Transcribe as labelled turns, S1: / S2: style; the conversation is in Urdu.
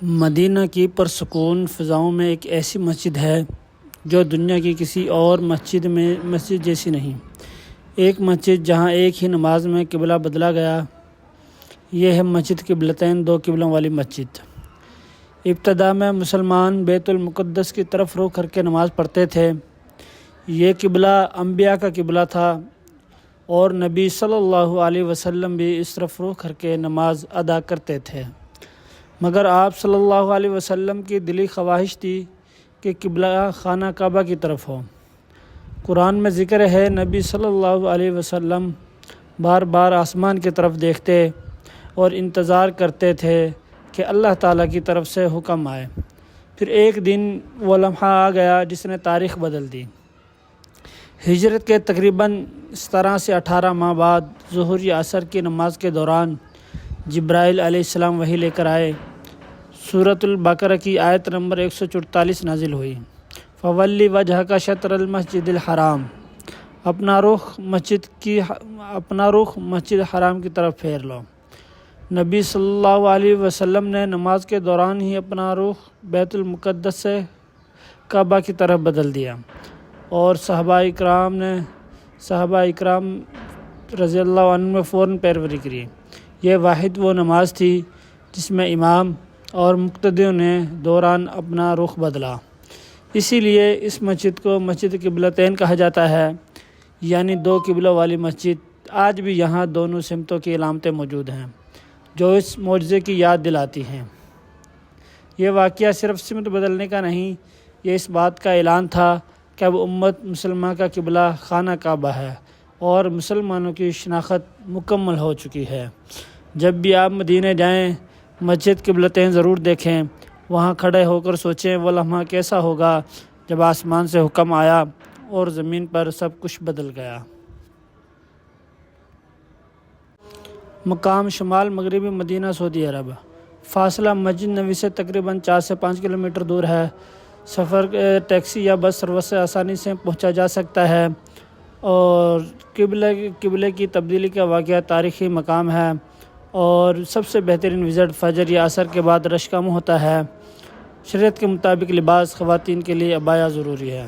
S1: مدینہ کی پرسکون فضاؤں میں ایک ایسی مسجد ہے جو دنیا کی کسی اور مسجد جیسی نہیں۔ ایک مسجد جہاں ایک ہی نماز میں قبلہ بدلا گیا، یہ ہے مسجد قبلتین، دو قبلوں والی مسجد۔ ابتدا میں مسلمان بیت المقدس کی طرف رخ کر کے نماز پڑھتے تھے۔ یہ قبلہ انبیاء کا قبلہ تھا اور نبی صلی اللہ علیہ وسلم بھی اس طرف رخ کر کے نماز ادا کرتے تھے، مگر آپ صلی اللہ علیہ وسلم کی دلی خواہش تھی کہ قبلہ خانہ کعبہ کی طرف ہو۔ قرآن میں ذکر ہے، نبی صلی اللہ علیہ وسلم بار بار آسمان کی طرف دیکھتے اور انتظار کرتے تھے کہ اللہ تعالیٰ کی طرف سے حکم آئے۔ پھر ایک دن وہ لمحہ آ گیا جس نے تاریخ بدل دی۔ ہجرت کے تقریباً 17 سے 18 ماہ بعد ظہر یا عصر کی نماز کے دوران جبرائیل علیہ السلام وحی لے کر آئے۔ سورۃ البقرہ کی آیت نمبر 144 نازل ہوئی۔ فولی وجہک شطر المسجد الحرام، اپنا رخ مسجد حرام کی طرف پھیر لو۔ نبی صلی اللہ علیہ وسلم نے نماز کے دوران ہی اپنا رخ بیت المقدس سے کعبہ کی طرف بدل دیا اور صحابہ اکرام رضی اللہ عنہ میں فوراً پیروی کی۔ یہ واحد وہ نماز تھی جس میں امام اور مقتدیوں نے دوران اپنا رخ بدلا۔ اسی لیے اس مسجد کو مسجد قبلتین کہا جاتا ہے، یعنی دو قبلوں والی مسجد۔ آج بھی یہاں دونوں سمتوں کی علامتیں موجود ہیں جو اس معجزے کی یاد دلاتی ہیں۔ یہ واقعہ صرف سمت بدلنے کا نہیں، یہ اس بات کا اعلان تھا کہ اب امت مسلمہ کا قبلہ خانہ کعبہ ہے اور مسلمانوں کی شناخت مکمل ہو چکی ہے۔ جب بھی آپ مدینہ جائیں، مسجد قبلتین ضرور دیکھیں۔ وہاں کھڑے ہو کر سوچیں وہ لمحہ کیسا ہوگا جب آسمان سے حکم آیا اور زمین پر سب کچھ بدل گیا۔ مقام شمال مغربی مدینہ سعودی عرب۔ فاصلہ مسجد نبوی سے تقریباً 4 سے 5 کلومیٹر دور ہے۔ سفر ٹیکسی یا بس سروس سے آسانی سے پہنچا جا سکتا ہے اور قبلے کی تبدیلی کا واقعہ تاریخی مقام ہے اور سب سے بہترین وزٹ فجر یا عصر کے بعد رش کم ہوتا ہے۔ شریعت کے مطابق لباس خواتین کے لیے عبایا ضروری ہے۔